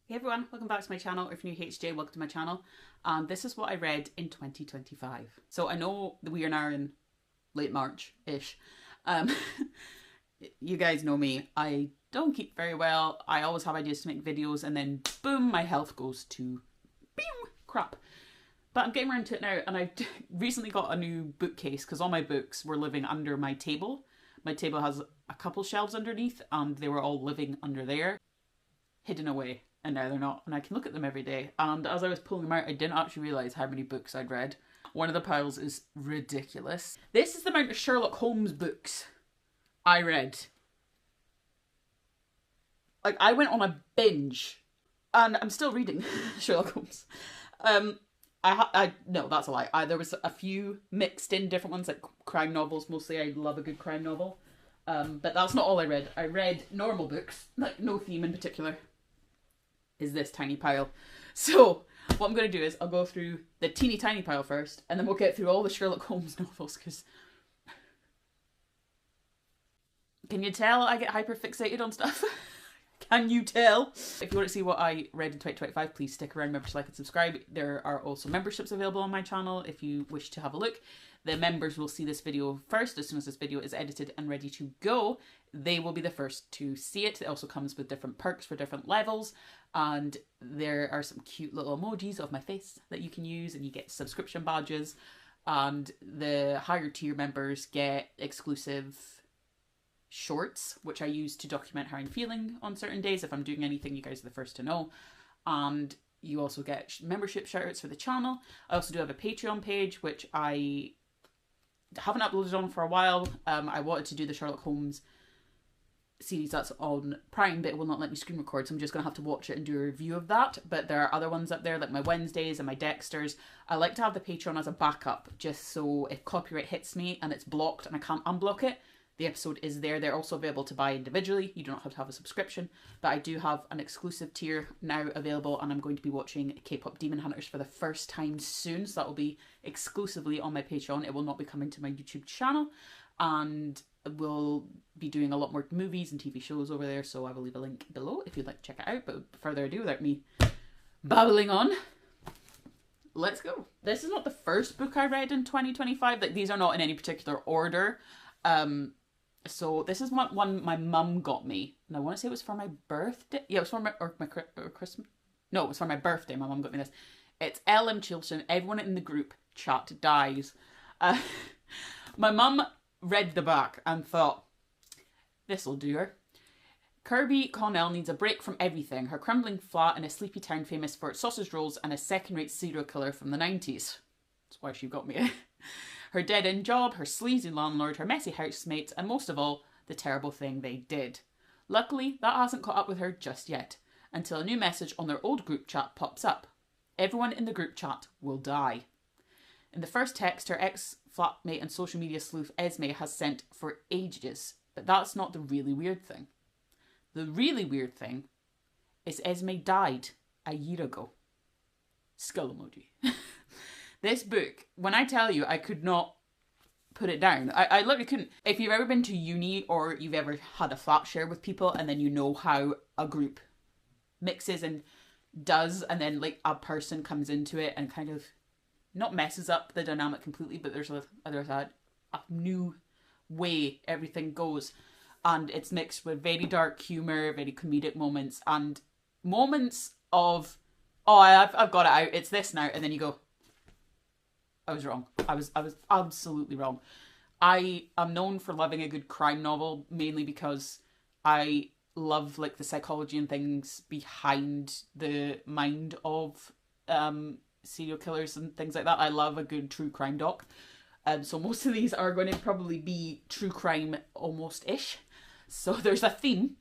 Hey everyone, welcome back to my channel. If you're new HJ, welcome to my channel. This is what I read in 2025. So I know that we are now in late March-ish. Um, you guys know me. I don't keep very well. I always have ideas to make videos and then boom, my health goes to crap. But I'm getting around to it now, and I've recently got a new bookcase because all my books were living under my table. My table has a couple shelves underneath and they were all living under there, hidden away. And now they're not, and I can look at them every day. And as I was pulling them out, I didn't actually realise how many books I'd read. One of the piles is ridiculous. This is the amount of Sherlock Holmes books I read. Like, I went on a binge, and I'm still reading Sherlock Holmes. No, that's a lie. There was a few mixed in different ones, like crime novels mostly. I love a good crime novel. But that's not all I read. I read normal books, like no theme in particular. Is this tiny pile. So what I'm going to do is I'll go through the teeny tiny pile first, and then we'll get through all the Sherlock Holmes novels, because can you tell I get hyper fixated on stuff? Can you tell? If you want to see what I read in 2025, please stick around, remember to like and subscribe. There are also memberships available on my channel if you wish to have a look. The members will see this video first. As soon as this video is edited and ready to go, they will be the first to see it. It also comes with different perks for different levels, and there are some cute little emojis of my face that you can use, and you get subscription badges, and the higher tier members get exclusive shorts, which I use to document how I'm feeling on certain days. If I'm doing anything, you guys are the first to know. And you also get membership shoutouts for the channel. I also do have a Patreon page, which I haven't uploaded on for a while. I wanted to do the Sherlock Holmes series that's on Prime, but it will not let me screen record, so I'm just going to have to watch it and do a review of that. But there are other ones up there, like my Wednesdays and my Dexters. I like to have the Patreon as a backup, just so if copyright hits me and it's blocked and I can't unblock it, the episode is there. They're also available to buy individually. You do not have to have a subscription, but I do have an exclusive tier now available, and I'm going to be watching K-pop Demon Hunters for the first time soon, so that will be exclusively on my Patreon. It will not be coming to my YouTube channel, and we'll be doing a lot more movies and TV shows over there, so I will leave a link below if you'd like to check it out. But further ado, without me babbling on, let's go. This is not the first book I read in 2025. Like, these are not in any particular order. So this is one my mum got me, and I want to say it was for my birthday. Yeah, it was for my Christmas. No, it was for my birthday. My mum got me this. It's L.M. Chilton. Everyone in the group chat dies. My mum read the back and thought, this'll do her. Kirby Connell needs a break from everything. Her crumbling flat in a sleepy town famous for its sausage rolls and a second-rate serial killer from the 90s. That's why she got me. Her dead-end job, her sleazy landlord, her messy housemates, and most of all, the terrible thing they did. Luckily, that hasn't caught up with her just yet, until a new message on their old group chat pops up. Everyone in the group chat will die. In the first text, her ex-flatmate and social media sleuth Esme has sent for ages, but that's not the really weird thing. The really weird thing is Esme died a year ago. Skull emoji. This book, when I tell you I could not put it down, I literally couldn't. If you've ever been to uni or you've ever had a flat share with people, and then you know how a group mixes and does, and then like a person comes into it and kind of not messes up the dynamic completely, but there's a new way everything goes, and it's mixed with very dark humour, very comedic moments, and moments of, oh, I've got it out, it's this now, and then you go, I was wrong. I was absolutely wrong. I am known for loving a good crime novel, mainly because I love like the psychology and things behind the mind of serial killers and things like that. I love a good true crime doc. So most of these are going to probably be true crime almost-ish. So there's a theme.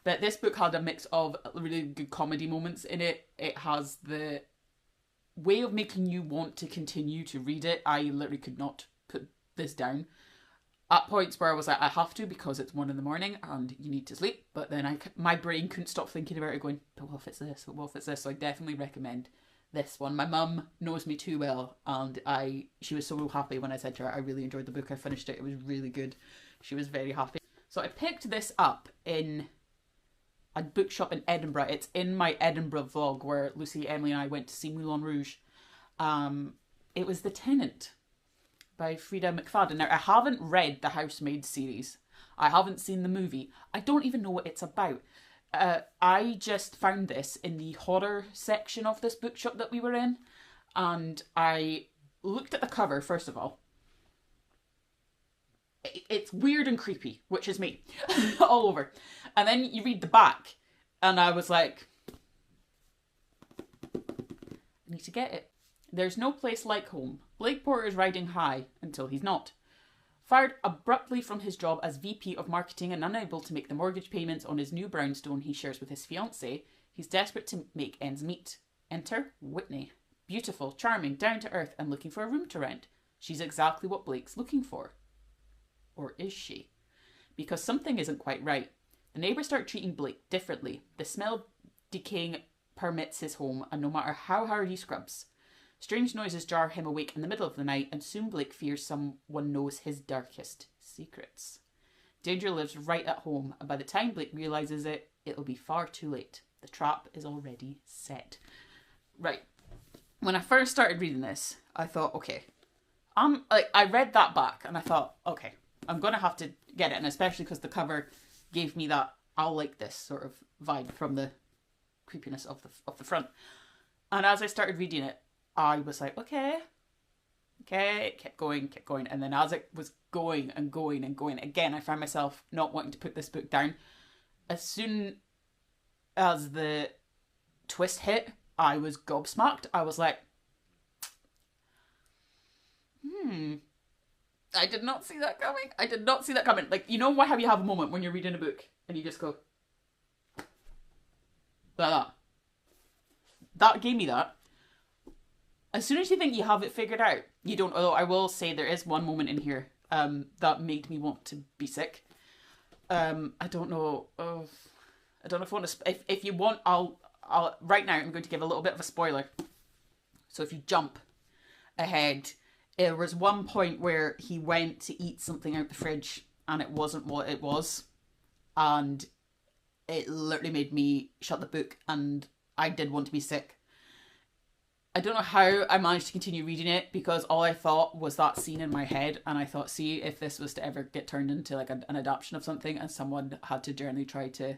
But this book had a mix of really good comedy moments in it. It has the way of making you want to continue to read it. I literally could not put this down. At points where I was like, I have to because it's 1 a.m. and you need to sleep. But then my brain couldn't stop thinking about it, going, but what if it's this? But what if it's this? So I definitely recommend this one. My mum knows me too well, and she was so happy when I said to her I really enjoyed the book. I finished it. It was really good. She was very happy. So I picked this up in a bookshop in Edinburgh. It's in my Edinburgh vlog where Lucy, Emily and I went to see Moulin Rouge. It was The Tenant by Frida McFadden. Now, I haven't read the Housemaid series. I haven't seen the movie. I don't even know what it's about. I just found this in the horror section of this bookshop that we were in. And I looked at the cover, first of all. It's weird and creepy, which is me. All over. And then you read the back. And I was like, I need to get it. There's no place like home. Blake Porter is riding high until he's not. Fired abruptly from his job as VP of Marketing and unable to make the mortgage payments on his new brownstone he shares with his fiancée, he's desperate to make ends meet. Enter Whitney. Beautiful, charming, down to earth, and looking for a room to rent. She's exactly what Blake's looking for. Or is she? Because something isn't quite right. The neighbours start treating Blake differently. The smell of decaying permeates his home, and no matter how hard he scrubs. Strange noises jar him awake in the middle of the night, and soon Blake fears someone knows his darkest secrets. Danger lives right at home, and by the time Blake realises it, it'll be far too late. The trap is already set. Right. When I first started reading this, I thought, okay. I read that back, and I thought, okay, I'm going to have to get it, and especially because the cover gave me that I'll like this sort of vibe from the creepiness of the front. And as I started reading it, I was like, okay, kept going. And then as it was going and going and going, again, I found myself not wanting to put this book down. As soon as the twist hit, I was gobsmacked. I was like, I did not see that coming. Like, you know how you have a moment when you're reading a book and you just go, like that. That gave me that. As soon as you think you have it figured out, you don't. Although I will say there is one moment in here that made me want to be sick. I don't know. I don't know if I want to. If you want, I'll right now. I'm going to give a little bit of a spoiler. So if you jump ahead, there was one point where he went to eat something out the fridge and it wasn't what it was, and it literally made me shut the book, and I did want to be sick. I don't know how I managed to continue reading it, because all I thought was that scene in my head, and I thought, see, if this was to ever get turned into like an adaptation of something and someone had to generally try to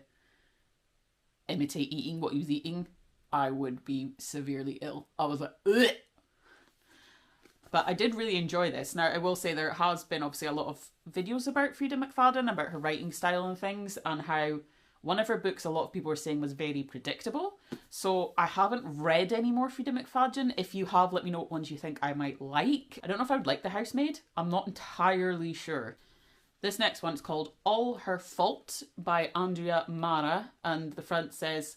imitate eating what he was eating, I would be severely ill. I was like, ugh. But I did really enjoy this. Now, I will say there has been obviously a lot of videos about Frida McFadden, about her writing style and things, and how one of her books a lot of people were saying was very predictable. So I haven't read any more Frida McFadden. If you have, let me know what ones you think I might like. I don't know if I would like The Housemaid. I'm not entirely sure. This next one's called All Her Fault by Andrea Mara. And the front says,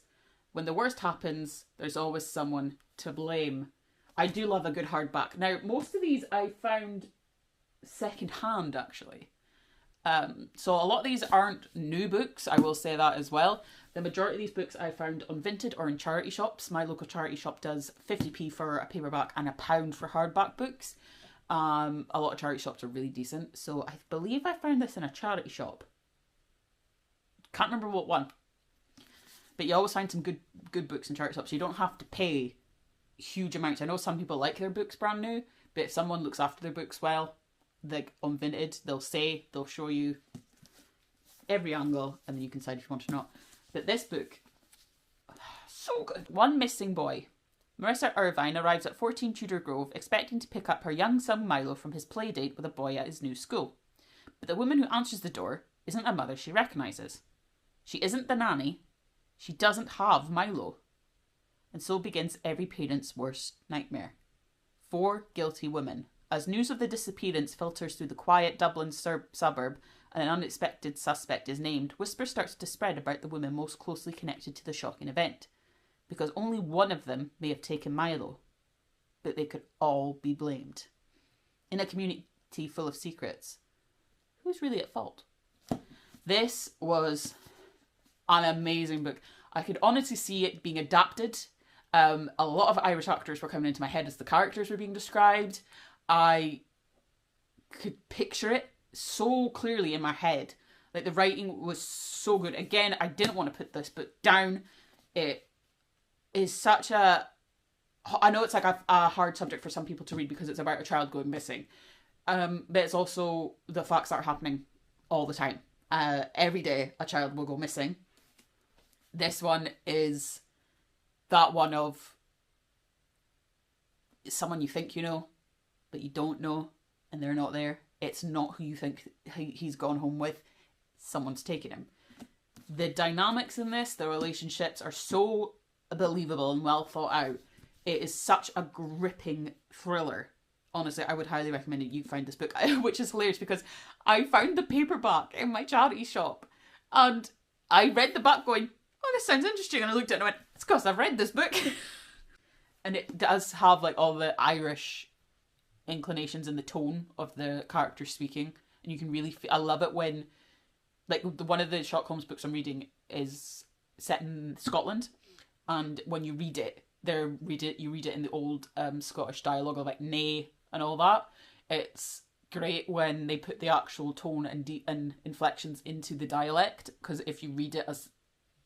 when the worst happens, there's always someone to blame. I do love a good hardback. Now, most of these I found secondhand, actually. So a lot of these aren't new books, I will say that as well. The majority of these books I found on Vinted or in charity shops. My local charity shop does 50p for a paperback and £1 for hardback books. A lot of charity shops are really decent. So I believe I found this in a charity shop. Can't remember what one. But you always find some good books in charity shops. You don't have to pay huge amounts. I know some people like their books brand new, but if someone looks after their books well, like on Vinted, they'll show you every angle, and then you can decide if you want or not. But this book, so good. One Missing Boy. Marissa Irvine arrives at 14 Tudor Grove expecting to pick up her young son Milo from his play date with a boy at his new school. But the woman who answers the door isn't a mother she recognises. She isn't the nanny. She doesn't have Milo. And so begins every parent's worst nightmare. 4 guilty women. As news of the disappearance filters through the quiet Dublin suburb and an unexpected suspect is named, whisper starts to spread about the women most closely connected to the shocking event. Because only one of them may have taken Milo, but they could all be blamed. In a community full of secrets, who's really at fault? This was an amazing book. I could honestly see it being adapted. A lot of Irish actors were coming into my head as the characters were being described. I could picture it so clearly in my head. Like, the writing was so good. Again, I didn't want to put this book down. It is such a... I know it's like a hard subject for some people to read because it's about a child going missing. But it's also the facts that are happening all the time. Every day a child will go missing. This one is that one of someone you think you know, but you don't know, and they're not there. It's not who you think he's gone home with. Someone's taken him. The dynamics in this, the relationships are so believable and well thought out. It is such a gripping thriller. Honestly, I would highly recommend you find this book, which is hilarious because I found the paperback in my charity shop and I read the back going, oh, this sounds interesting. And I looked at it and I went, it's because I've read this book. And it does have like all the Irish inclinations in the tone of the character speaking. And you can really I love it when, like, one of the Sherlock Holmes books I'm reading is set in Scotland. And when you read it, you read it in the old Scottish dialogue of like nay and all that. It's great when they put the actual tone and inflections into the dialect, because if you read it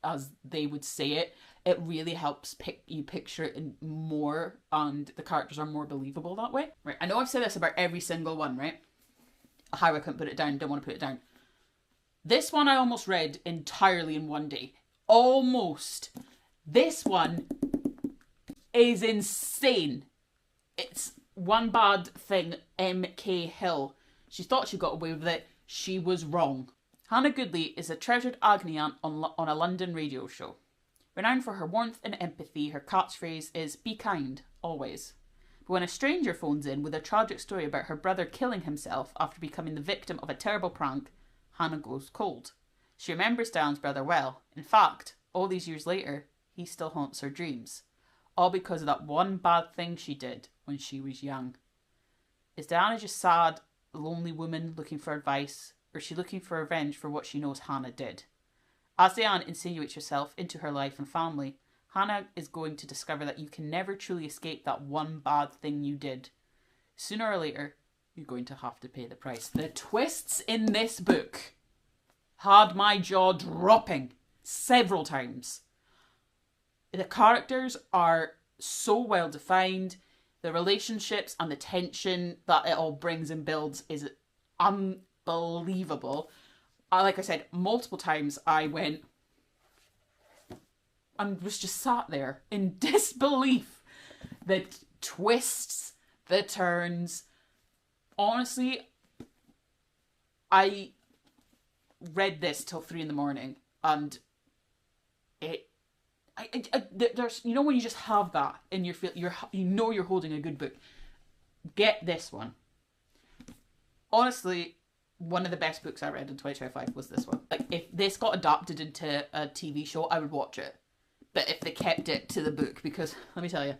as they would say it, it really helps you picture it in more, and the characters are more believable that way. Right, I know I've said this about every single one, right? How I couldn't put it down, don't want to put it down. This one I almost read entirely in one day. Almost. This one is insane. It's One Bad Thing, M.K. Hill. She thought she got away with it. She was wrong. Hannah Goodley is a treasured agony aunt on a London radio show. Renowned for her warmth and empathy, her catchphrase is, be kind, always. But when a stranger phones in with a tragic story about her brother killing himself after becoming the victim of a terrible prank, Hannah goes cold. She remembers Diane's brother well. In fact, all these years later, he still haunts her dreams. All because of that one bad thing she did when she was young. Is Diana just sad, a lonely woman looking for advice, or is she looking for revenge for what she knows Hannah did? As Diane insinuates herself into her life and family, Hannah is going to discover that you can never truly escape that one bad thing you did. Sooner or later, you're going to have to pay the price. The twists in this book had my jaw dropping several times. The characters are so well defined. The relationships and the tension that it all brings and builds is unbelievable. Like I said, multiple times I went and was just sat there in disbelief. The twists, the turns. Honestly, I read this till 3 a.m. and there's, you know, when you just have that in your feel, you're holding a good book. Get this one. Honestly, one of the best books I read in 2025 was this one. Like, if this got adapted into a TV show, I would watch it. But if they kept it to the book, because let me tell you,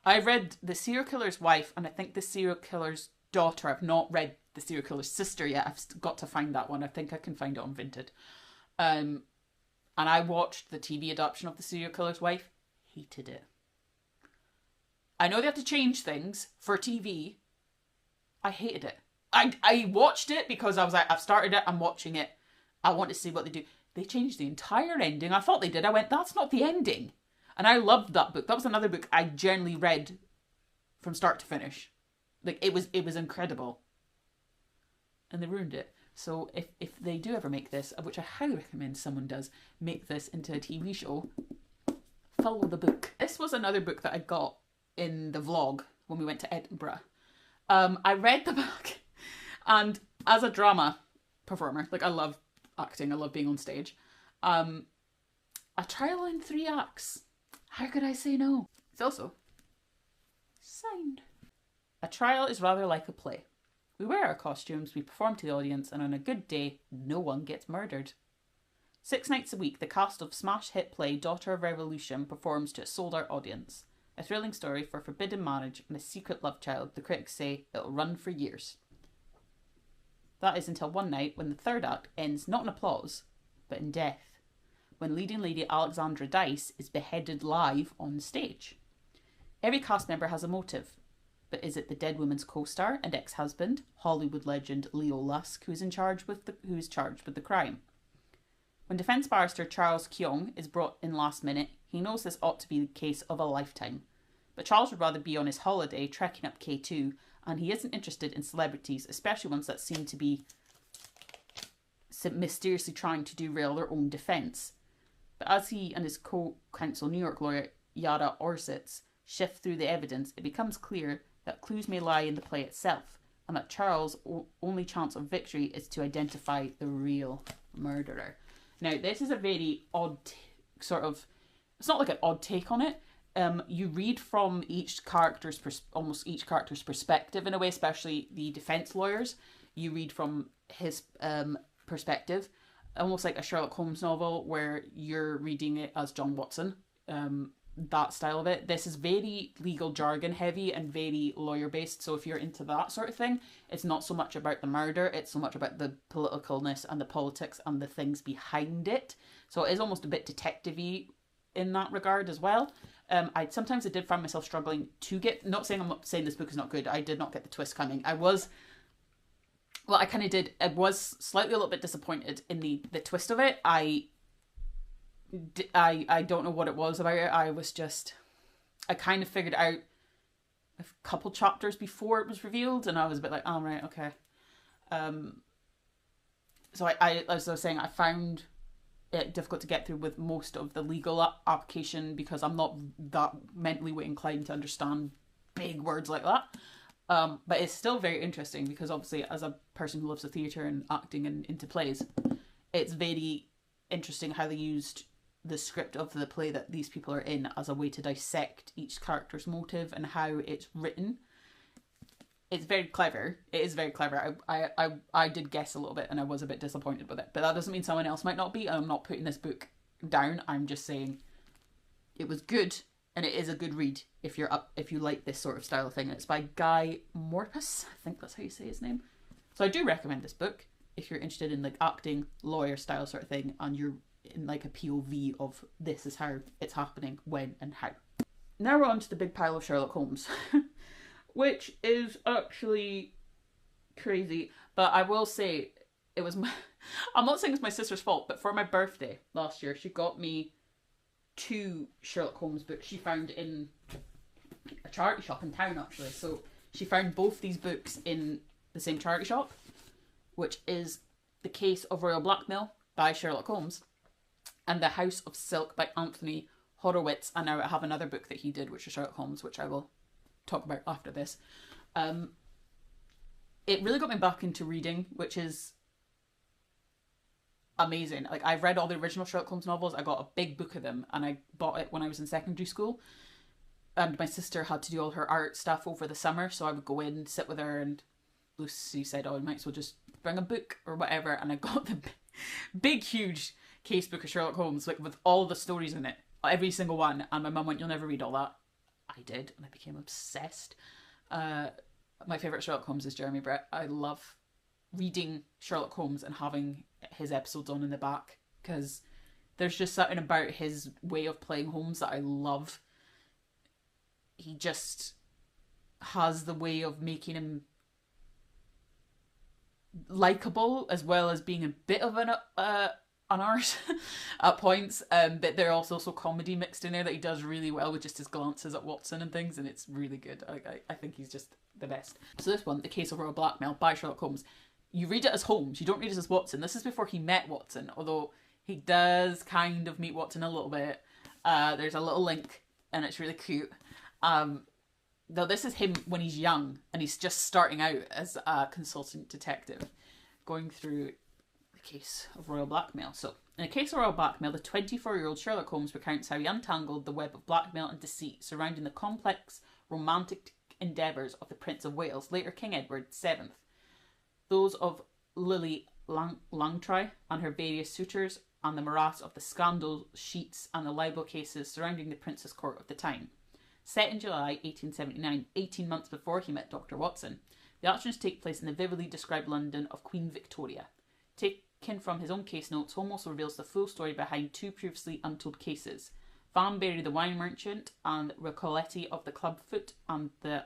I read The Serial Killer's Wife and I think The Serial Killer's Daughter. I've not read The Serial Killer's Sister yet. I've got to find that one. I think I can find it on Vinted. And I watched the TV adaptation of The Serial Killer's Wife. Hated it. I know they had to change things for TV. I hated it. I watched it because I was like, I've started it, I'm watching it. I want to see what they do. They changed the entire ending. I thought they did. I went, that's not the ending. And I loved that book. That was another book I generally read from start to finish. Like, it was incredible. And they ruined it. So if they do ever make this, which I highly recommend someone does, make this into a TV show, follow the book. This was another book that I got in the vlog when we went to Edinburgh. I read the book, and as a drama performer, like, I love acting, I love being on stage. A trial in 3 acts. How could I say no? It's also signed. A trial is rather like a play. We wear our costumes, we perform to the audience, and on a good day, no one gets murdered. 6 nights a week, the cast of smash hit play Daughter of Revolution performs to a sold-out audience. A thrilling story for forbidden marriage and a secret love child. The critics say it'll run for years. That is until one night when the 3rd act ends not in applause, but in death, when leading lady Alexandra Dice is beheaded live on stage. Every cast member has a motive. But is it the dead woman's co-star and ex-husband, Hollywood legend Leo Lusk, who's charged with the crime? When defence barrister Charles Keong is brought in last minute, he knows this ought to be the case of a lifetime. But Charles would rather be on his holiday trekking up K2, and he isn't interested in celebrities, especially ones that seem to be mysteriously trying to derail their own defence. But as he and his co-counsel New York lawyer Yara Orsitz shift through the evidence, it becomes clear that clues may lie in the play itself, and that Charles' only chance of victory is to identify the real murderer. Now, this is a very odd it's not like an odd take on it. You read from almost each character's perspective in a way, especially the defence lawyers. You read from his perspective, almost like a Sherlock Holmes novel where you're reading it as John Watson. That style of it. This is very legal jargon heavy and very lawyer based, so if you're into that sort of thing, it's not so much about the murder, it's so much about the politicalness and the politics and the things behind it. So it is almost a bit detective-y in that regard as well. I did find myself struggling to get, I'm not saying this book is not good, I did not get the twist coming. I was slightly a little bit disappointed in the twist of it. I don't know what it was about it. I kind of figured out a couple chapters before it was revealed, and I was a bit like, oh, right, okay. So as I was saying, I found it difficult to get through with most of the legal application because I'm not that mentally inclined to understand big words like that. But it's still very interesting because obviously as a person who loves the theatre and acting and into plays, it's very interesting how they used the script of the play that these people are in as a way to dissect each character's motive and how it's written. It's very clever. It is very clever. I did guess a little bit and I was a bit disappointed with it. But that doesn't mean someone else might not be. I'm not putting this book down. I'm just saying it was good and it is a good read if you like this sort of style of thing. It's by Guy Morpus. I think that's how you say his name. So I do recommend this book if you're interested in like acting, lawyer style sort of thing and you're in like a POV of this is how it's happening, when and how. Now we're on to the big pile of Sherlock Holmes, which is actually crazy. But I will say it was I'm not saying it's my sister's fault, but for my birthday last year, she got me 2 Sherlock Holmes books she found in a charity shop in town actually. So she found both these books in the same charity shop, which is The Case of Royal Blackmail by Sherlock Holmes and The House of Silk by Anthony Horowitz. And now I have another book that he did, which is Sherlock Holmes, which I will talk about after this. It really got me back into reading, which is amazing. Like, I've read all the original Sherlock Holmes novels. I got a big book of them and I bought it when I was in secondary school. And my sister had to do all her art stuff over the summer, so I would go in, sit with her, and Lucy said, oh, I might as well just bring a book or whatever. And I got the big, huge case book of Sherlock Holmes, like with all the stories in it, every single one. And my mum went, you'll never read all that. I did, and I became obsessed. My favourite Sherlock Holmes is Jeremy Brett. I love reading Sherlock Holmes and having his episodes on in the back, because there's just something about his way of playing Holmes that I love. He just has the way of making him likeable, as well as being a bit of an arse at points, but there are also comedy mixed in there that he does really well with just his glances at Watson and things, and it's really good. I think he's just the best. So this one, The Case of Royal Blackmail by Sherlock Holmes, you read it as Holmes, you don't read it as Watson. This is before he met Watson, although he does kind of meet Watson a little bit. There's a little link and it's really cute. Though this is him when he's young and he's just starting out as a consultant detective going through the case of Royal Blackmail. So, in a case of Royal Blackmail, the 24-year-old Sherlock Holmes recounts how he untangled the web of blackmail and deceit surrounding the complex romantic endeavours of the Prince of Wales, later King Edward VII. Those of Lily Langtry and her various suitors, and the morass of the scandal sheets and the libel cases surrounding the Prince's court of the time. Set in July 1879, 18 months before he met Dr. Watson, the actions take place in the vividly described London of Queen Victoria. Taken from his own case notes, Holmes also reveals the full story behind 2 previously untold cases: Vanberry the wine merchant and Recoletti of the clubfoot, and the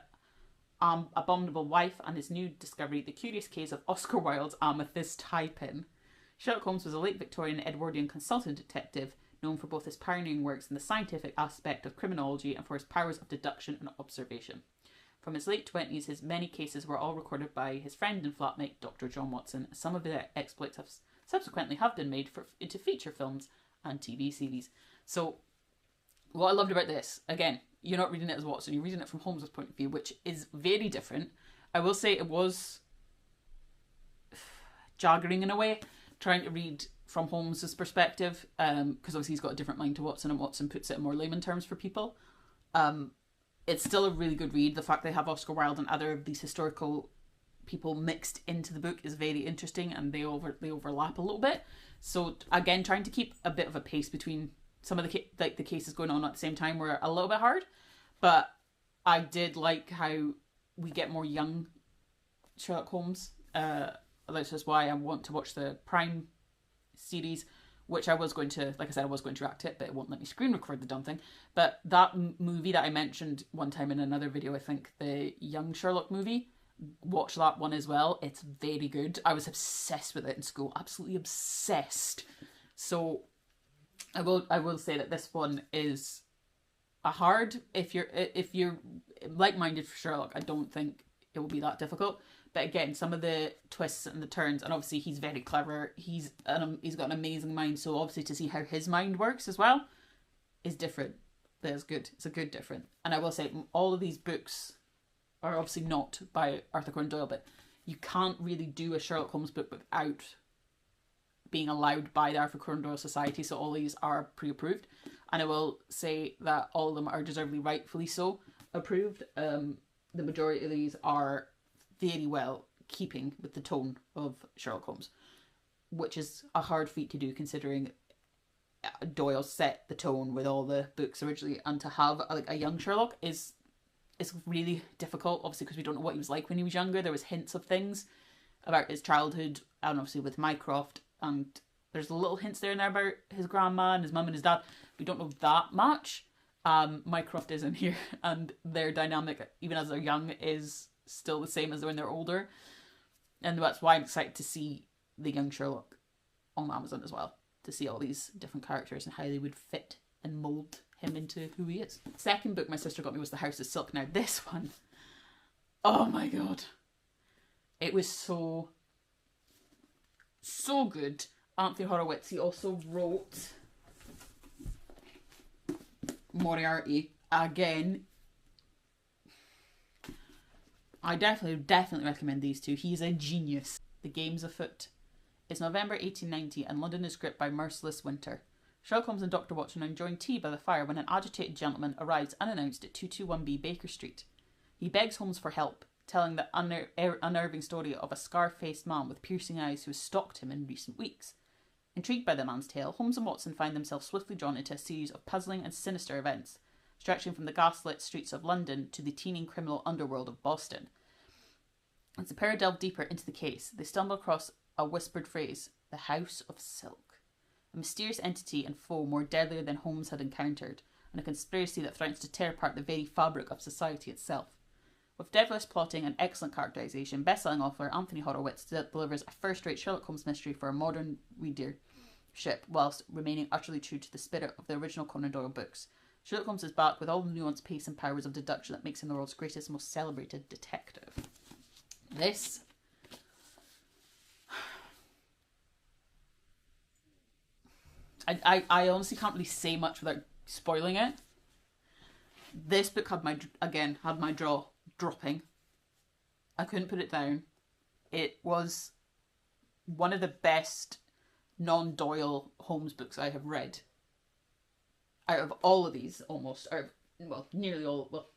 Abominable Wife and his new discovery, The Curious Case of Oscar Wilde's Amethyst Tie-Pin. Sherlock Holmes was a late Victorian Edwardian consultant detective known for both his pioneering works in the scientific aspect of criminology and for his powers of deduction and observation. From his late 20s, his many cases were all recorded by his friend and flatmate, Dr. John Watson. Some of the exploits have subsequently been made into feature films and TV series. So, what I loved about this, again, you're not reading it as Watson, you're reading it from Holmes' point of view, which is very different. I will say it was jaggering in a way, trying to read from Holmes' perspective, because obviously he's got a different mind to Watson, and Watson puts it in more layman terms for people. It's still a really good read. The fact they have Oscar Wilde and other of these historical people mixed into the book is very interesting, and they overlap a little bit. So again, trying to keep a bit of a pace between some of the cases going on at the same time were a little bit hard, but I did like how we get more young Sherlock Holmes. That's just why I want to watch the Prime series, which I was going to, like I said, I was going to react to it, but it won't let me screen record the dumb thing. But that movie that I mentioned one time in another video, I think, the Young Sherlock movie, watch that one as well. It's very good. I was obsessed with it in school, absolutely obsessed. So I will say that this one is a hard, if you're like-minded for Sherlock, I don't think it will be that difficult. But again, some of the twists and the turns, and obviously he's very clever. He's got an amazing mind, so obviously to see how his mind works as well is different. That's good. It's a good different. And I will say, all of these books are obviously not by Arthur Conan Doyle, but you can't really do a Sherlock Holmes book without being allowed by the Arthur Conan Doyle Society, so all these are pre-approved. And I will say that all of them are deservedly rightfully so approved. The majority of these are very well keeping with the tone of Sherlock Holmes, which is a hard feat to do considering Doyle set the tone with all the books originally, and to have a young Sherlock is really difficult, obviously, because we don't know what he was like when he was younger. There was hints of things about his childhood, and obviously with Mycroft, and there's little hints there and there about his grandma and his mum and his dad. We don't know that much. Mycroft is in here, and their dynamic, even as they're young, is still the same as when they're older, and that's why I'm excited to see the Young Sherlock on Amazon as well, to see all these different characters and how they would fit and mould him into who he is. Second book my sister got me was The House of Silk. Now this one, oh my god, it was so good. Anthony Horowitz, he also wrote Moriarty. Again, I definitely recommend these two. He's a genius. The Game's Afoot. It's November 1890 and London is gripped by merciless winter. Sherlock Holmes and Dr. Watson are enjoying tea by the fire when an agitated gentleman arrives unannounced at 221B Baker Street. He begs Holmes for help, telling the unnerving story of a scar-faced man with piercing eyes who has stalked him in recent weeks. Intrigued by the man's tale, Holmes and Watson find themselves swiftly drawn into a series of puzzling and sinister events, stretching from the gaslit streets of London to the teeming criminal underworld of Boston. As the pair delve deeper into the case, they stumble across a whispered phrase, the House of Silk, a mysterious entity and foe more deadlier than Holmes had encountered, and a conspiracy that threatens to tear apart the very fabric of society itself. With devilish plotting and excellent characterisation, best-selling author Anthony Horowitz delivers a first-rate Sherlock Holmes mystery for a modern readership, whilst remaining utterly true to the spirit of the original Conan Doyle books. Sherlock Holmes is back with all the nuance, pace and powers of deduction that makes him the world's greatest and most celebrated detective. This... I honestly can't really say much without spoiling it. This book had my jaw dropping. I couldn't put it down. It was one of the best non-Doyle Holmes books I have read. Out of all of these, almost. Well, nearly all. Well,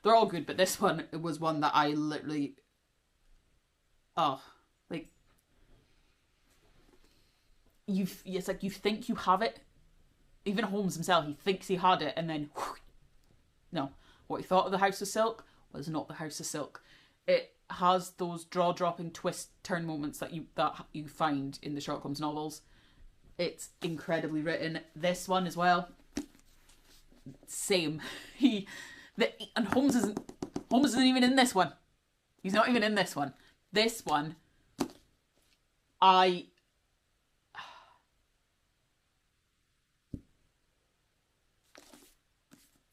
they're all good, but this one was one that I literally... it's like you think you have it. Even Holmes himself, he thinks he had it, and then... No. What he thought of the House of Silk was not the House of Silk. It has those jaw-dropping twist turn moments that you find in the Sherlock Holmes novels. It's incredibly written. This one as well, same. And Holmes isn't even in this one. He's not even in this one. This one,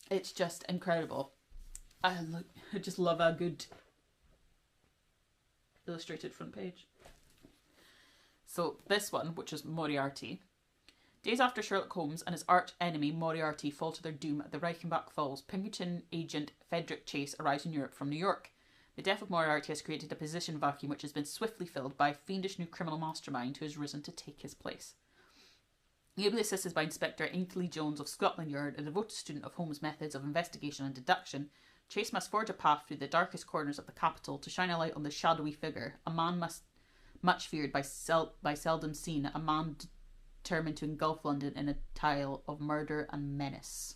it's just incredible. I just love a good illustrated front page. So this one, which is Moriarty. Days after Sherlock Holmes and his arch enemy Moriarty fall to their doom at the Reichenbach Falls, Pinkerton agent Frederick Chase arrives in Europe from New York. The death of Moriarty has created a position vacuum which has been swiftly filled by a fiendish new criminal mastermind who has risen to take his place. Ably assisted by Inspector Aintley Jones of Scotland Yard, a devoted student of Holmes' methods of investigation and deduction, Chase must forge a path through the darkest corners of the capital to shine a light on the shadowy figure, a man much feared by seldom seen, a man determined to engulf London in a tale of murder and menace.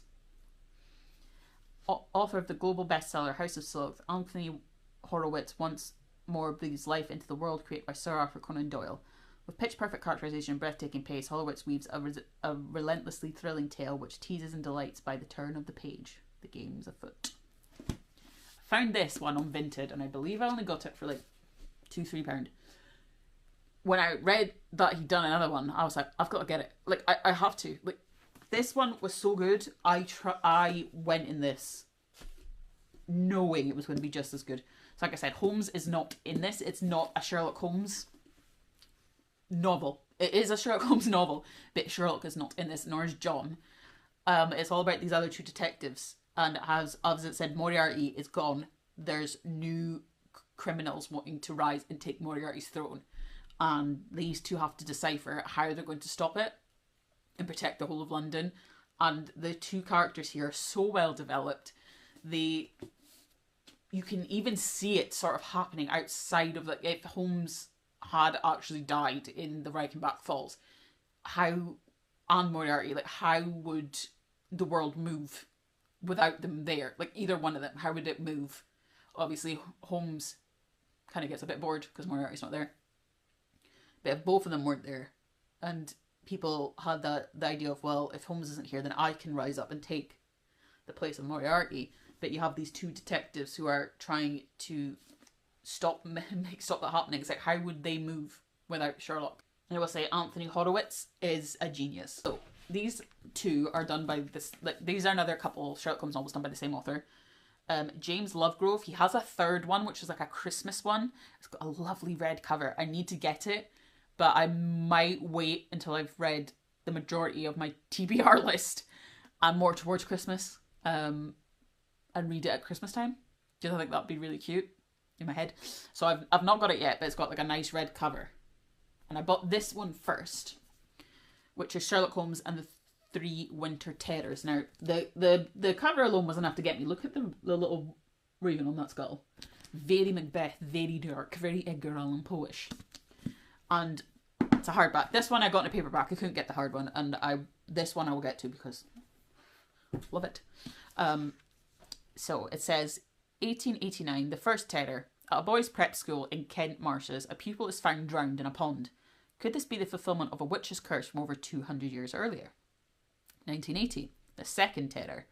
Author of the global bestseller House of Sloth, Anthony Horowitz once more breathes life into the world created by Sir Arthur Conan Doyle. With pitch-perfect characterization and breathtaking pace, Horowitz weaves a relentlessly thrilling tale which teases and delights by the turn of the page. The game's afoot. I found this one on Vinted, and I believe I only got it for like £2-3. When I read that he'd done another one, I was like, I've got to get it. Like, I have to. Like, this one was so good. I went in this knowing it was going to be just as good. So like I said, Holmes is not in this. It's not a Sherlock Holmes novel. It is a Sherlock Holmes novel, but Sherlock is not in this, nor is John. It's all about these other two detectives, and as it said, Moriarty is gone. There's new criminals wanting to rise and take Moriarty's throne, and these two have to decipher how they're going to stop it and protect the whole of London. And the two characters here are so well developed. You can even see it sort of happening outside of, like, if Holmes had actually died in the Reichenbach Falls, and Moriarty, like, how would the world move without them there? Like, either one of them, how would it move? Obviously, Holmes kind of gets a bit bored because Moriarty's not there. But if both of them weren't there, and people had the idea of, well, if Holmes isn't here, then I can rise up and take the place of Moriarty. But you have these two detectives who are trying to stop that happening. It's like, how would they move without Sherlock? And I will say Anthony Horowitz is a genius. So these two are done by this, like, these are another couple Sherlock Holmes novels done by the same author. James Lovegrove, he has a third one, which is like a Christmas one. It's got a lovely red cover. I need to get it, but I might wait until I've read the majority of my TBR list and more towards Christmas, and read it at Christmas time. Do you think that'd be really cute? In my head. So I've not got it yet, but it's got like a nice red cover. And I bought this one first, which is Sherlock Holmes and the Three Winter Terrors. Now, the cover alone was enough to get me. Look at the little raven on that skull. Very Macbeth, very dark, very Edgar Allan Poe-ish. And it's a hardback. This one I got in a paperback. I couldn't get the hard one, and this one I will get to because love it. So it says 1889, the first terror. At a boys' prep school in Kent marshes, a pupil is found drowned in a pond. Could this be the fulfillment of a witch's curse from over 200 years earlier? 1980, the second terror.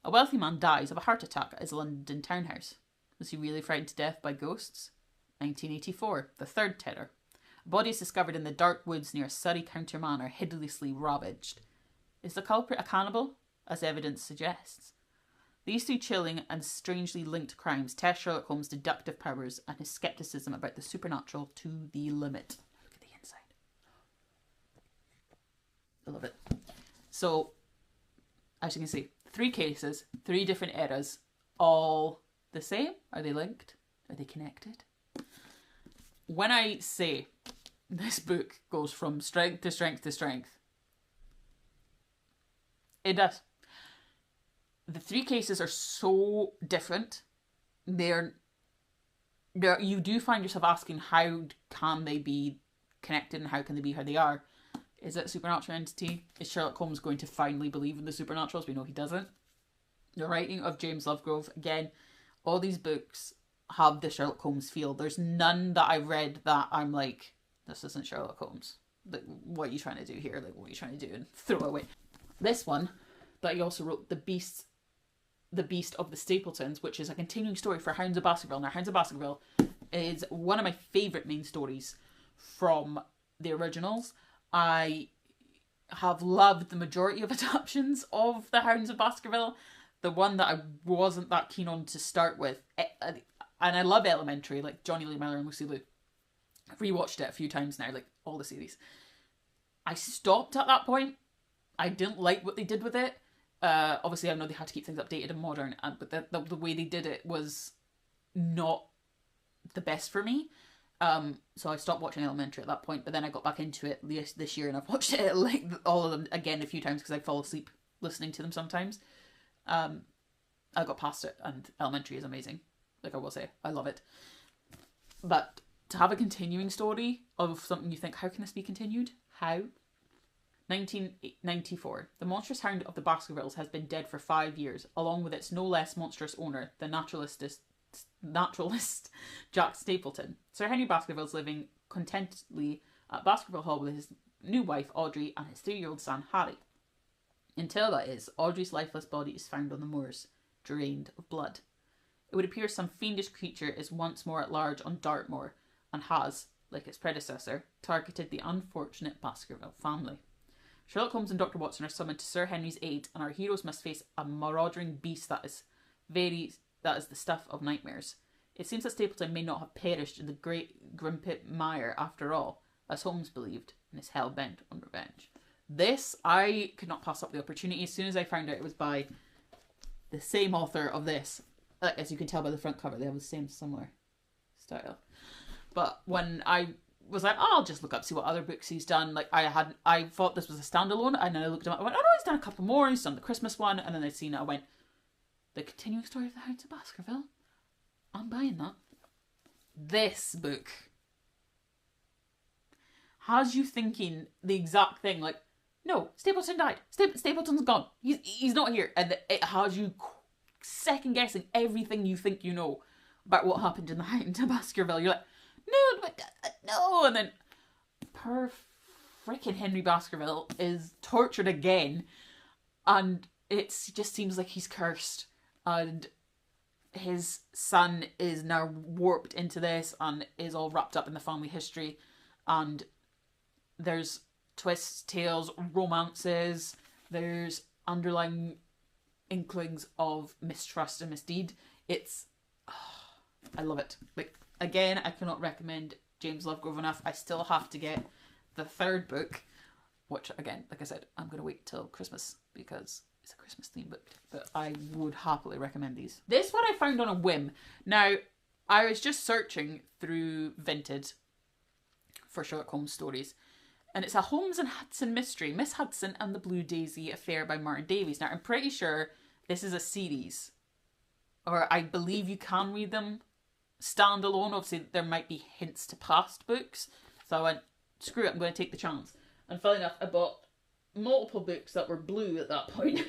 A wealthy man dies of a heart attack at his London townhouse. Was he really frightened to death by ghosts? 1984, the third terror. A body is discovered in the dark woods near Surrey County Manor, hideously ravaged. Is the culprit a cannibal, as evidence suggests? These two chilling and strangely linked crimes test Sherlock Holmes' deductive powers and his scepticism about the supernatural to the limit. Look at the inside. I love it. So, as you can see, 3 cases, 3 different eras, all the same. Are they linked? Are they connected? When I say this book goes from strength to strength to strength, it does. The 3 cases are so different. You do find yourself asking, how can they be connected and how can they be how they are? Is it a supernatural entity? Is Sherlock Holmes going to finally believe in the supernatural? As we know he doesn't. The writing of James Lovegrove, again, all these books have the Sherlock Holmes feel. There's none that I've read that I'm like, this isn't Sherlock Holmes. Like, what are you trying to do here? Like, what are you trying to do? And throw it away. This one, that he also wrote, The Beasts The Beast of the Stapletons, which is a continuing story for Hounds of Baskerville. Now, Hounds of Baskerville is one of my favourite main stories from the originals. I have loved the majority of adaptations of the Hounds of Baskerville. The one that I wasn't that keen on to start with, and I love Elementary, like Johnny Lee Miller and Lucy Liu. I've rewatched it a few times now, like all the series. I stopped at that point. I didn't like what they did with it. Obviously, I know they had to keep things updated and modern, but the way they did it was not the best for me. So I stopped watching Elementary at that point, but then I got back into it this year, and I've watched it like all of them again a few times because I fall asleep listening to them sometimes. I got past it, and Elementary is amazing. Like I will say, I love it. But to have a continuing story of something you think, how can this be continued? How? 1994. The monstrous hound of the Baskervilles has been dead for 5 years, along with its no less monstrous owner, the naturalist Jack Stapleton. Sir Henry Baskerville is living contentedly at Baskerville Hall with his new wife Audrey and his 3-year-old son Harry. Until that is, Audrey's lifeless body is found on the moors, drained of blood. It would appear some fiendish creature is once more at large on Dartmoor and has, like its predecessor, targeted the unfortunate Baskerville family. Sherlock Holmes and Dr. Watson are summoned to Sir Henry's aid, and our heroes must face a marauding beast that is the stuff of nightmares. It seems that Stapleton may not have perished in the great Grimpit mire after all, as Holmes believed, and is hell-bent on revenge. This, I could not pass up the opportunity. As soon as I found out it was by the same author of this, as you can tell by the front cover, they have the same similar style. But when I was like, oh, I'll just look up, see what other books he's done. Like I thought this was a standalone, and then I looked him up. I went, oh no, he's done a couple more. He's done the Christmas one, and then I'd seen it. I went, the continuing story of the Hounds of Baskerville. I'm buying that. This book has you thinking the exact thing. Like, no, Stapleton died. Stapleton's gone. He's not here, and it has you second guessing everything you think you know about what happened in the Hounds of Baskerville. You're like, no, and then poor freaking Henry Baskerville is tortured again, and it just seems like he's cursed, and his son is now warped into this and is all wrapped up in the family history, and there's twists, tales, romances, there's underlying inklings of mistrust and misdeed. I love it. Like, again, I cannot recommend James Lovegrove enough. I still have to get the 3rd book, which, again, like I said, I'm going to wait till Christmas because it's a Christmas theme book, but I would happily recommend these. This one I found on a whim. Now, I was just searching through Vinted for Sherlock Holmes stories, and it's a Holmes and Hudson mystery, Miss Hudson and the Blue Daisy Affair by Martin Davies. Now, I'm pretty sure this is a series, or I believe you can read them standalone. Obviously, there might be hints to past books, so I went, screw it, I'm going to take the chance. And funny enough, I bought multiple books that were blue at that point.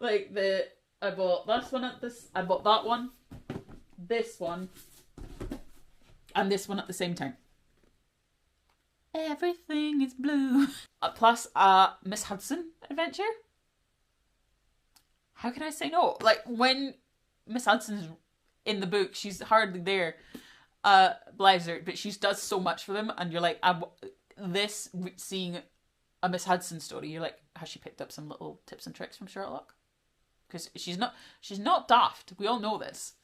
I bought this one I bought that one, this one, and this one at the same time. Everything is blue. Plus, Miss Hudson adventure. How can I say no? Like, when Miss Hudson's in the book, she's hardly there. Bless her, but she does so much for them, and you're like, seeing a Miss Hudson story, you're like, has she picked up some little tips and tricks from Sherlock? Because she's not daft. We all know this.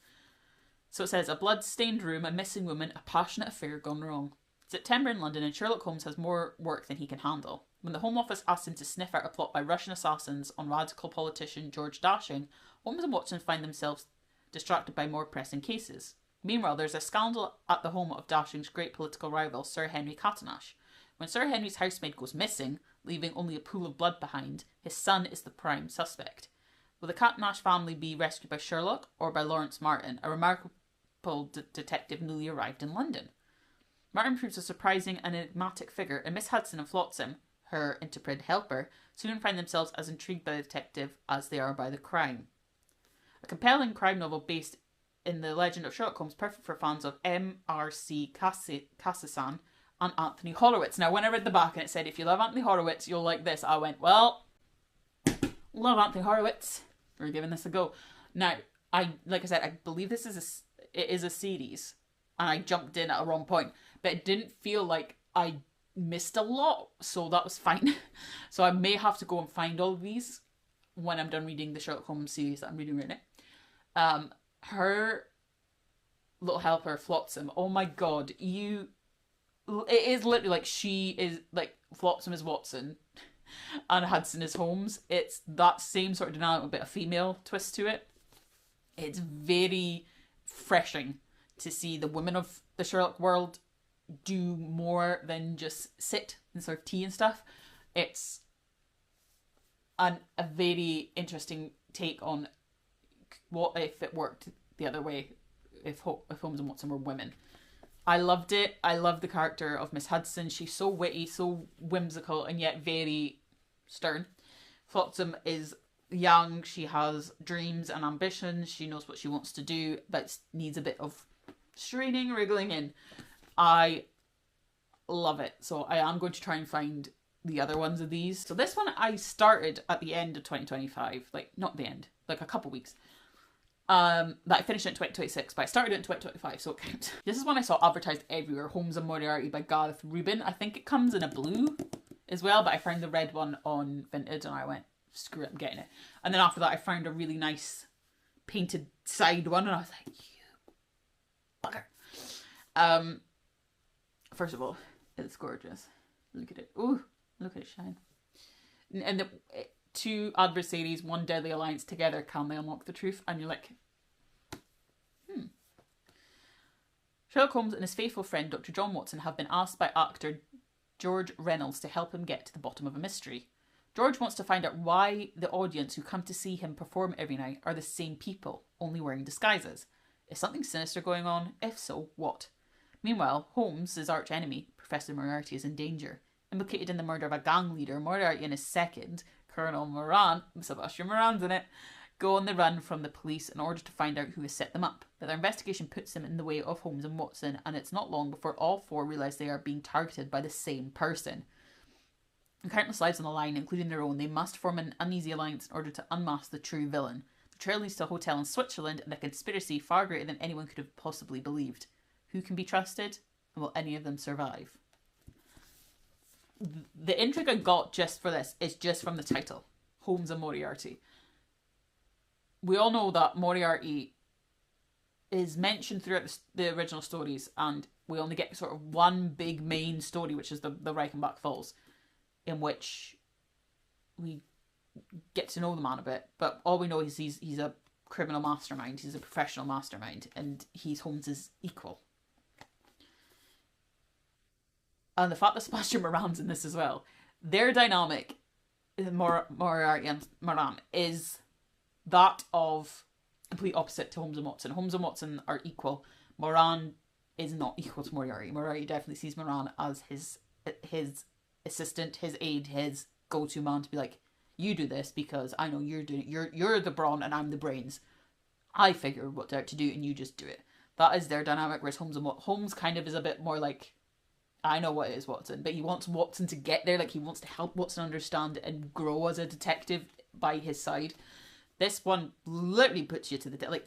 So it says, a blood-stained room, a missing woman, a passionate affair gone wrong. September in London, and Sherlock Holmes has more work than he can handle. When the Home Office asks him to sniff out a plot by Russian assassins on radical politician George Dashing, Holmes and Watson find themselves distracted by more pressing cases. Meanwhile, there's a scandal at the home of Dashing's great political rival, Sir Henry Catanach. When Sir Henry's housemaid goes missing, leaving only a pool of blood behind, his son is the prime suspect. Will the Catanach family be rescued by Sherlock or by Lawrence Martin, a remarkable detective newly arrived in London? Martin proves a surprising and enigmatic figure, and Miss Hudson and Flotsam, her interpreted helper, soon find themselves as intrigued by the detective as they are by the crime. A compelling crime novel based in the legend of Sherlock Holmes, perfect for fans of M.R.C. Casasan and Anthony Horowitz. Now, when I read the back and it said, if you love Anthony Horowitz, you'll like this, I went, well, love Anthony Horowitz. We're giving this a go. Now, like I said, I believe this is it is a series, and I jumped in at a wrong point, but it didn't feel like I missed a lot, so that was fine. So I may have to go and find all of these when I'm done reading the Sherlock Holmes series that I'm reading right now. Her little helper, Flotsam. Oh my god, it is literally like she is like Flotsam is Watson and Hudson is Holmes. It's that same sort of dynamic, a bit of female twist to it. It's very refreshing to see the women of the Sherlock world do more than just sit and serve tea and stuff. It's a very interesting take on what if it worked the other way, if Holmes and Watson were women. I loved it. I love the character of Miss Hudson. She's so witty, so whimsical, and yet very stern. Flotsam is young. She has dreams and ambitions. She knows what she wants to do, but needs a bit of straining, wriggling in. I love it. So I am going to try and find the other ones of these. So this one I started at the end of 2025. Like, not the end. Like a couple weeks. That I finished it in 2026, but I started it in 2025, so it counts. This is one I saw advertised everywhere. Holmes and Moriarty by Gareth Rubin. I think it comes in a blue as well, but I found the red one on Vinted and I went, screw it, I'm getting it. And then after that I found a really nice painted side one and I was like, you bugger. First of all, it's gorgeous. Look at it. Ooh, look at it shine. And the two adversaries, one deadly alliance, together can they unlock the truth? And you're like, Sherlock Holmes and his faithful friend Dr. John Watson have been asked by actor George Reynolds to help him get to the bottom of a mystery. George wants to find out why the audience who come to see him perform every night are the same people, only wearing disguises. Is something sinister going on? If so, what? Meanwhile, Holmes' arch enemy, Professor Moriarty, is in danger. Implicated in the murder of a gang leader, Moriarty and his second, Colonel Moran, Sebastian Moran's in it, go on the run from the police in order to find out who has set them up. But their investigation puts them in the way of Holmes and Watson, and it's not long before all four realise they are being targeted by the same person. And countless lives on the line, including their own, they must form an uneasy alliance in order to unmask the true villain. The trail leads to a hotel in Switzerland, and a conspiracy far greater than anyone could have possibly believed. Who can be trusted? And will any of them survive? The intrigue I got just for this is just from the title, Holmes and Moriarty. We all know that Moriarty is mentioned throughout the original stories, and we only get sort of one big main story, which is the Reichenbach Falls, in which we get to know the man a bit. But all we know is he's a criminal mastermind, he's a professional mastermind, and he's Holmes's equal. And the fact that Sebastian Moran's in this as well, their dynamic, Moriarty and Moran, is that of complete opposite to Holmes and Watson. Holmes and Watson are equal. Moran is not equal to Moriarty. Moriarty definitely sees Moran as his assistant, his aide, his go-to man to be like, you do this because I know you're doing it. You're the brawn and I'm the brains. I figure what out to do and you just do it. That is their dynamic. Whereas Holmes kind of is a bit more like, I know what it is, Watson, but he wants Watson to get there. Like, he wants to help Watson understand and grow as a detective by his side. This one literally puts you to the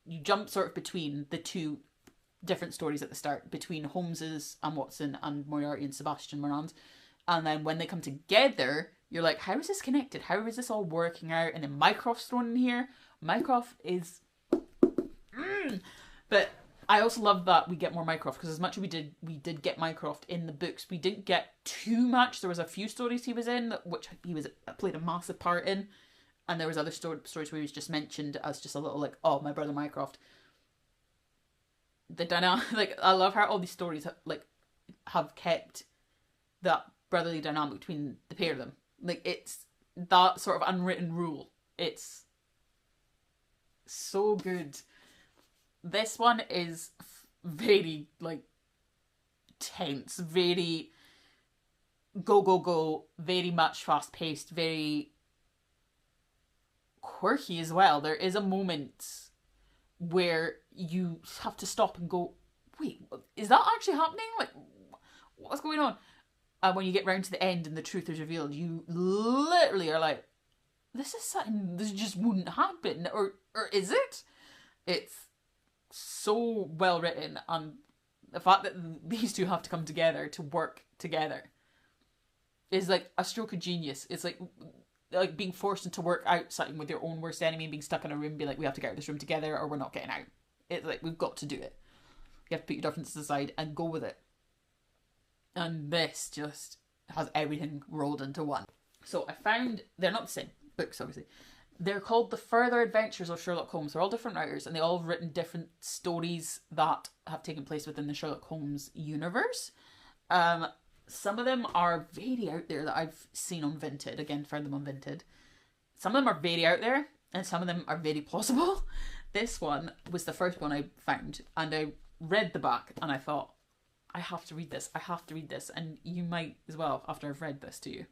you jump sort of between the two different stories at the start, between Holmes's and Watson and Moriarty and Sebastian Moran's, and then when they come together, you're like, how is this connected? How is this all working out? And then Mycroft's thrown in here. Mycroft is, but I also love that we get more Mycroft, because as much as we did get Mycroft in the books, we didn't get too much. There was a few stories he was in, which he played a massive part in, and there was other stories where he was just mentioned as just a little like, oh, my brother Mycroft. The dynamic, like, I love how all these stories have kept that brotherly dynamic between the pair of them. Like, it's that sort of unwritten rule. It's so good. This one is very, like, tense, very go, very much fast-paced, very quirky as well. There is a moment where you have to stop and go, wait, is that actually happening? Like, what's going on? And when you get round to the end and the truth is revealed, you literally are like, this is something this just wouldn't happen, or is it? It's so well written, and the fact that these two have to come together to work together is like a stroke of genius. It's like being forced into work out something with your own worst enemy and being stuck in a room, be like, we have to get out of this room together or we're not getting out. It's like, we've got to do it. You have to put your differences aside and go with it. And this just has everything rolled into one. So I found, they're not the same books, obviously. They're called The Further Adventures of Sherlock Holmes. They're all different writers, and they all have written different stories that have taken place within the Sherlock Holmes universe. Some of them are very out there that I've seen on Vinted. Again, found them on Vinted. Some of them are very out there, and some of them are very plausible. This one was the first one I found, and I read the back, and I thought, I have to read this. I have to read this, and you might as well after I've read this to you.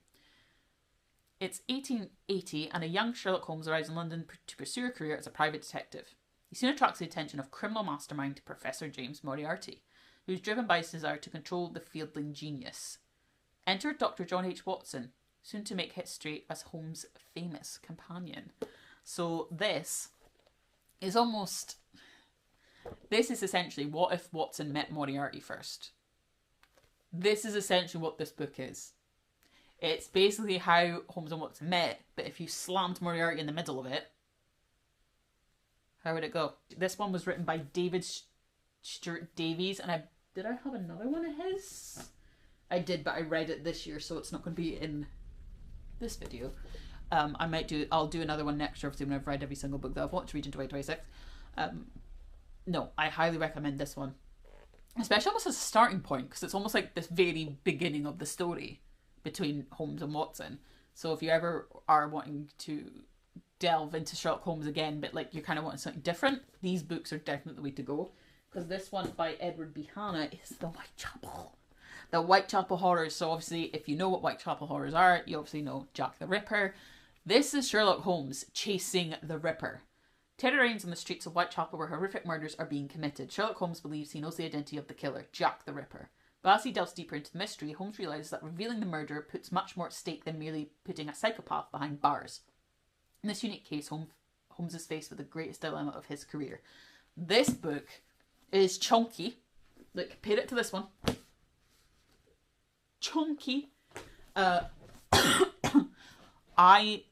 It's 1880, and a young Sherlock Holmes arrives in London to pursue a career as a private detective. He soon attracts the attention of criminal mastermind Professor James Moriarty, who is driven by his desire to control the Fielding genius. Enter Dr. John H. Watson, soon to make history as Holmes' famous companion. So this is essentially what if Watson met Moriarty first. This is essentially what this book is. It's basically how Holmes and Watson met, but if you slammed Moriarty in the middle of it, how would it go? This one was written by David Stuart Davies, and did I have another one of his? I did, but I read it this year, so it's not going to be in this video. I'll do another one next year, when I've read every single book that I've wanted to read in 2026. No, I highly recommend this one. Especially almost as a starting point, because it's almost like this very beginning of the story between Holmes and Watson. So if you ever are wanting to delve into Sherlock Holmes again, but like you're kind of wanting something different, these books are definitely the way to go. Because this one by Edward B. Hanna is The Whitechapel. The Whitechapel Horrors. So obviously, if you know what Whitechapel Horrors are, you obviously know Jack the Ripper. This is Sherlock Holmes chasing the Ripper. Terror reigns on the streets of Whitechapel where horrific murders are being committed. Sherlock Holmes believes he knows the identity of the killer, Jack the Ripper. But as he delves deeper into the mystery, Holmes realises that revealing the murderer puts much more at stake than merely putting a psychopath behind bars. In this unique case, Holmes is faced with the greatest dilemma of his career. This book is chunky. Look, compare it to this one. Chunky. I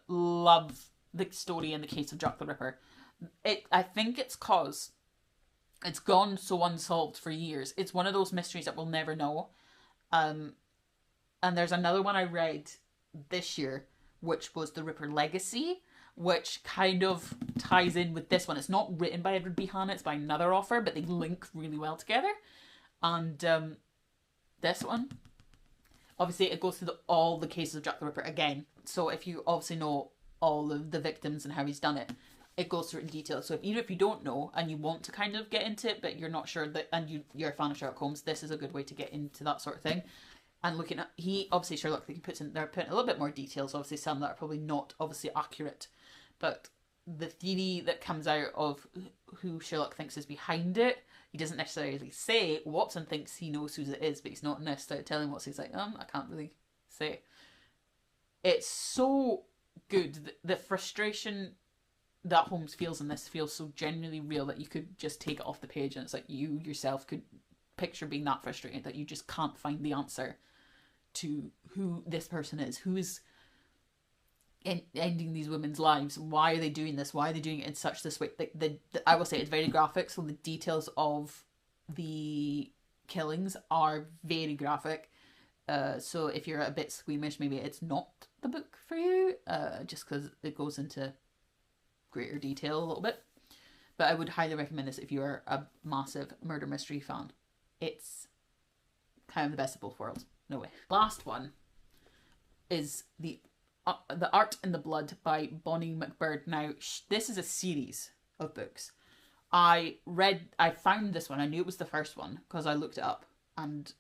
love the story in the case of Jack the Ripper. I think it's cause it's gone so unsolved for years. It's one of those mysteries that we'll never know. And there's another one I read this year, which was The Ripper Legacy, which kind of ties in with this one. It's not written by Edward B. Hanna, it's by another author, but they link really well together. And this one, obviously it goes through all the cases of Jack the Ripper again. So if you obviously know all of the victims and how he's done it, it goes through it in detail. So even if you don't know and you want to kind of get into it, but you're not sure that, and you're a fan of Sherlock Holmes, this is a good way to get into that sort of thing. And looking at, obviously Sherlock, they're putting a little bit more details, obviously some that are probably not obviously accurate, but the theory that comes out of who Sherlock thinks is behind it, he doesn't necessarily say. Watson thinks he knows who it is, but he's not necessarily telling Watson. He's like, I can't really say. It's so good. The frustration that Holmes feels in this feels so genuinely real that you could just take it off the page, and it's like you yourself could picture being that frustrated that you just can't find the answer to who this person is, who is ending these women's lives. Why are they doing this? Why are they doing it in such this way? I will say it's very graphic, so the details of the killings are very graphic. So if you're a bit squeamish, maybe it's not the book for you, just because it goes into greater detail a little bit. But I would highly recommend this if you're a massive murder mystery fan. It's kind of the best of both worlds. No way. Last one is The Art in the Blood by Bonnie McBird. Now, this is a series of books. I found this one. I knew it was the first one because I looked it up, and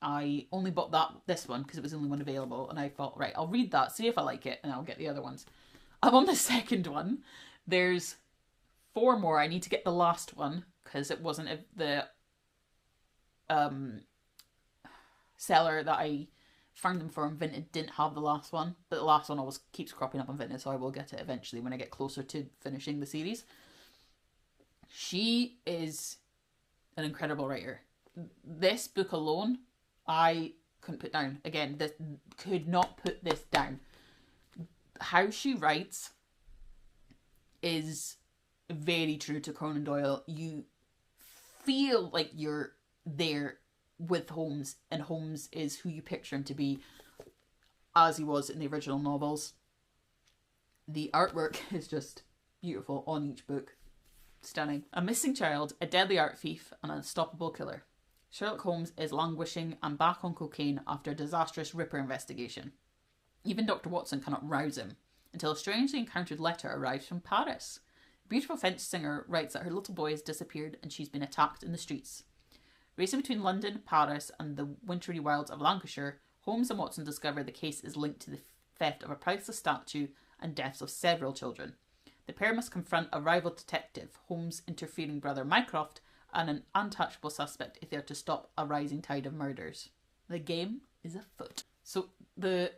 I only bought this one because it was the only one available, and I thought, right, I'll read that, see if I like it, and I'll get the other ones. I'm on the second one. There's 4 more. I need to get the last one because it wasn't the seller that I found them for Vinted, didn't have the last one, but the last one always keeps cropping up on Vinted, so I will get it eventually when I get closer to finishing the series. She is an incredible writer. This book alone, I couldn't put down. Again, this could not put this down. How she writes is very true to Conan Doyle. You feel like you're there with Holmes, and Holmes is who you picture him to be, as he was in the original novels. The artwork is just beautiful on each book. Stunning. A missing child, a deadly art thief, and an unstoppable killer. Sherlock Holmes is languishing and back on cocaine after a disastrous Ripper investigation. Even Dr. Watson cannot rouse him, until a strangely encountered letter arrives from Paris. A beautiful French singer writes that her little boy has disappeared and she's been attacked in the streets. Racing between London, Paris, and the wintry wilds of Lancashire, Holmes and Watson discover the case is linked to the theft of a priceless statue and deaths of several children. The pair must confront a rival detective, Holmes' interfering brother Mycroft, and an untouchable suspect if they are to stop a rising tide of murders. The game is afoot. So the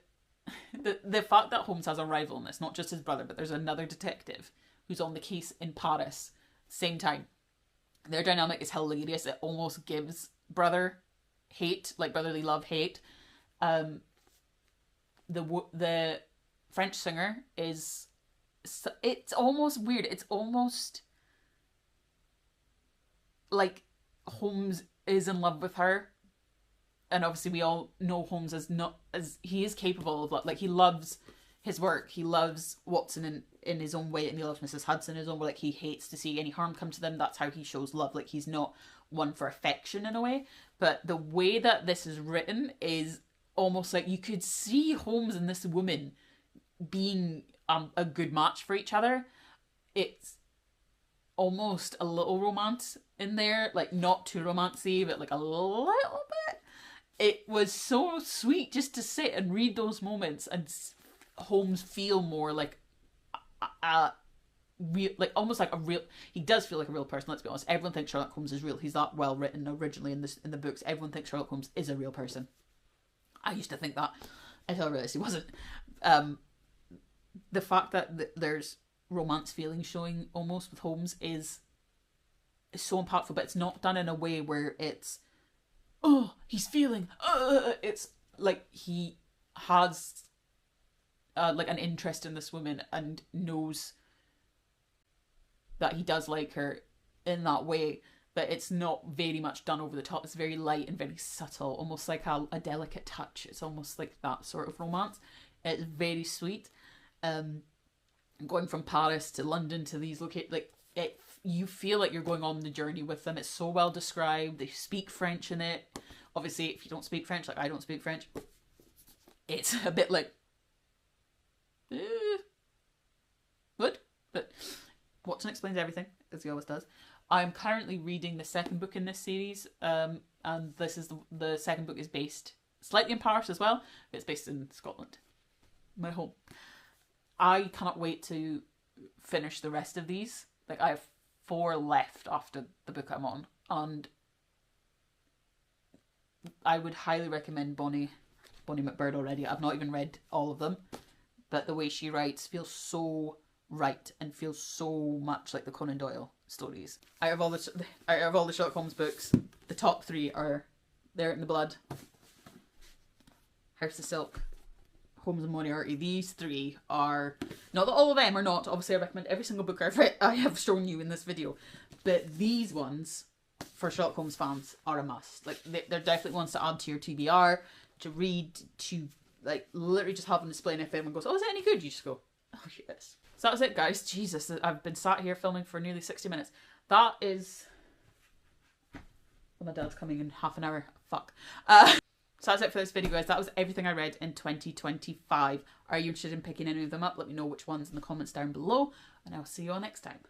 fact that Holmes has a rival in this, not just his brother, but there's another detective who's on the case in Paris, same time. Their dynamic is hilarious. It almost gives brother hate, like brotherly love hate. The French singer is, it's almost weird. It's almost like Holmes is in love with her, and obviously we all know Holmes as not as he is capable of, like he loves his work, he loves Watson in his own way, and he loves Mrs. Hudson in his own way. Like he hates to see any harm come to them. That's how he shows love. Like he's not one for affection in a way, but the way that this is written is almost like you could see Holmes and this woman being a good match for each other. It's almost a little romance in there, like not too romancy, but like a little bit. It was so sweet just to sit and read those moments and Holmes feel more like a real, like almost like a real. He does feel like a real person. Let's be honest. Everyone thinks Sherlock Holmes is real. He's that well written originally in the books. Everyone thinks Sherlock Holmes is a real person. I used to think that until I realised he wasn't. The fact that there's romance feelings showing almost with Holmes is so impactful, but it's not done in a way where it's, oh, he's feeling, it's like he has like an interest in this woman and knows that he does like her in that way, but it's not very much done over the top. It's very light and very subtle, almost like a delicate touch. It's almost like that sort of romance. It's very sweet. Going from Paris to London to these locations, like it, you feel like you're going on the journey with them. It's so well described. They speak French in it. Obviously, if you don't speak French, like I don't speak French, it's a bit like, what? But Watson explains everything, as he always does. I'm currently reading the second book in this series, and this is the second book is based slightly in Paris as well, but it's based in Scotland, my home. I cannot wait to finish the rest of these. Like I have 4 left after the book I'm on, and I would highly recommend Bonnie McBird already. I've not even read all of them, but the way she writes feels so right and feels so much like the Conan Doyle stories. Out of all the Sherlock Holmes books, the top 3 are There in the Blood, House of Silk, Holmes and Moriarty. These 3 are, not that all of them are not, obviously I recommend every single book I have shown you in this video, but these ones for Sherlock Holmes fans are a must. Like they're definitely ones to add to your TBR, to read, to like literally just have on display, and if anyone goes, oh, is it any good, you just go, oh yes. So that's it, guys. Jesus, I've been sat here filming for nearly 60 minutes. That is, oh, my dad's coming in half an hour, fuck. So that's it for this video, guys. That was everything I read in 2025. Are you interested in picking any of them up? Let me know which ones in the comments down below, and I'll see you all next time.